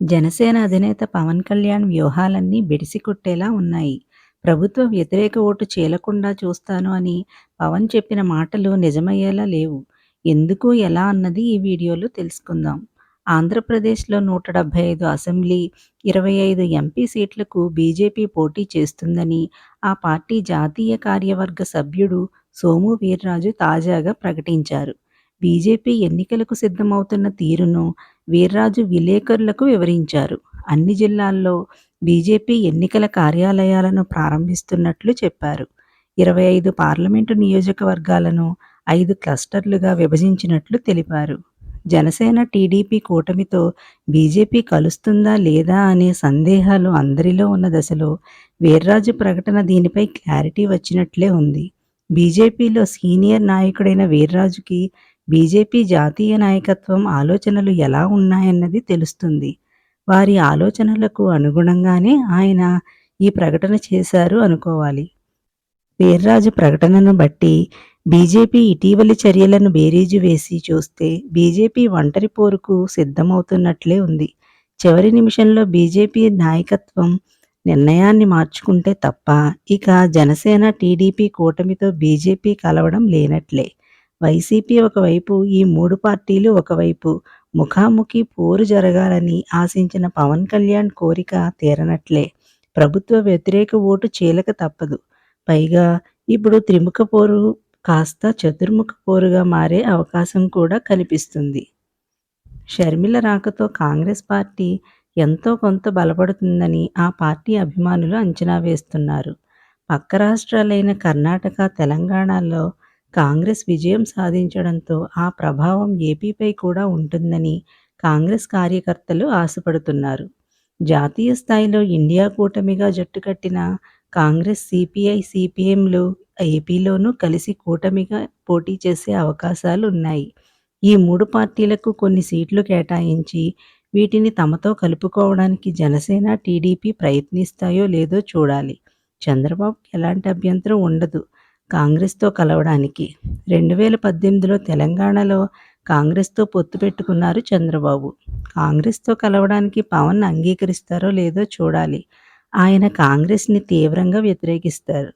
జనసేన అధినేత పవన్ కళ్యాణ్ వ్యూహాలన్నీ బెడిసికొట్టేలా ఉన్నాయి. ప్రభుత్వ వ్యతిరేక ఓటు చీలకుండా చూస్తాను అని పవన్ చెప్పిన మాటలు నిజమయ్యేలా లేవు. ఎందుకు, ఎలా అన్నది ఈ వీడియోలో తెలుసుకుందాం. ఆంధ్రప్రదేశ్లో 175 అసెంబ్లీ, 25 ఎంపీ సీట్లకు బీజేపీ పోటీ చేస్తుందని ఆ పార్టీ జాతీయ కార్యవర్గ సభ్యుడు సోము వీర్రాజు తాజాగా ప్రకటించారు. బీజేపీ ఎన్నికలకు సిద్ధమవుతున్న తీరును వీర్రాజు విలేకరులకు వివరించారు. అన్ని జిల్లాల్లో బీజేపీ ఎన్నికల కార్యాలయాలను ప్రారంభిస్తున్నట్లు చెప్పారు. 25 పార్లమెంటు నియోజకవర్గాలను 5 క్లస్టర్లుగా విభజించినట్లు తెలిపారు. జనసేన టీడీపీ కూటమితో బీజేపీ కలుస్తుందా లేదా అనే సందేహాలు అందరిలో ఉన్న దశలో వీర్రాజు ప్రకటన దీనిపై క్లారిటీ వచ్చినట్లే ఉంది. బీజేపీలో సీనియర్ నాయకుడైన వీర్రాజుకి బీజేపీ జాతీయ నాయకత్వం ఆలోచనలు ఎలా ఉన్నాయన్నది తెలుస్తుంది. వారి ఆలోచనలకు అనుగుణంగానే ఆయన ఈ ప్రకటన చేశారు అనుకోవాలి. వీర్రాజు ప్రకటనను బట్టి బీజేపీ ఇటీవలి చర్యలను బేరీజు వేసి చూస్తే బీజేపీ ఒంటరి పోరుకు సిద్ధమవుతున్నట్లే ఉంది. చివరి నిమిషంలో బీజేపీ నాయకత్వం నిర్ణయాన్ని మార్చుకుంటే తప్ప ఇక జనసేన టీడీపీ కూటమితో బీజేపీ కలవడం లేనట్లే. వైసీపీ ఒకవైపు, ఈ 3 పార్టీలు ఒకవైపు ముఖాముఖి పోరు జరగాలని ఆశించిన పవన్ కళ్యాణ్ కోరిక తీరనట్లే. ప్రభుత్వ వ్యతిరేక ఓటు చీలక తప్పదు. పైగా ఇప్పుడు త్రిముఖ పోరు కాస్త చతుర్ముఖ పోరుగా మారే అవకాశం కూడా కనిపిస్తుంది. షర్మిల రాకతో కాంగ్రెస్ పార్టీ ఎంతో కొంత బలపడుతుందని ఆ పార్టీ అభిమానులు అంచనా వేస్తున్నారు. పక్క రాష్ట్రాలైన కర్ణాటక, తెలంగాణలో కాంగ్రెస్ విజయం సాధించడంతో ఆ ప్రభావం ఏపీపై కూడా ఉంటుందని కాంగ్రెస్ కార్యకర్తలు ఆశపడుతున్నారు. జాతీయ స్థాయిలో ఇండియా కూటమిగా జట్టుకట్టిన కాంగ్రెస్, సిపిఐ, సిపిఎంలు ఏపీలోనూ కలిసి కూటమిగా పోటీ చేసే అవకాశాలు ఉన్నాయి. ఈ 3 పార్టీలకు కొన్ని సీట్లు కేటాయించి వీటిని తమతో కలుపుకోవడానికి జనసేన, టీడీపీ ప్రయత్నిస్తాయో లేదో చూడాలి. చంద్రబాబుకి ఎలాంటి అభ్యంతరం ఉండదు కాంగ్రెస్తో కలవడానికి. 2018లో తెలంగాణలో కాంగ్రెస్తో పొత్తు పెట్టుకున్నారు చంద్రబాబు. కాంగ్రెస్తో కలవడానికి పవన్ అంగీకరిస్తారో లేదో చూడాలి. ఆయన కాంగ్రెస్ని తీవ్రంగా వ్యతిరేకిస్తారు.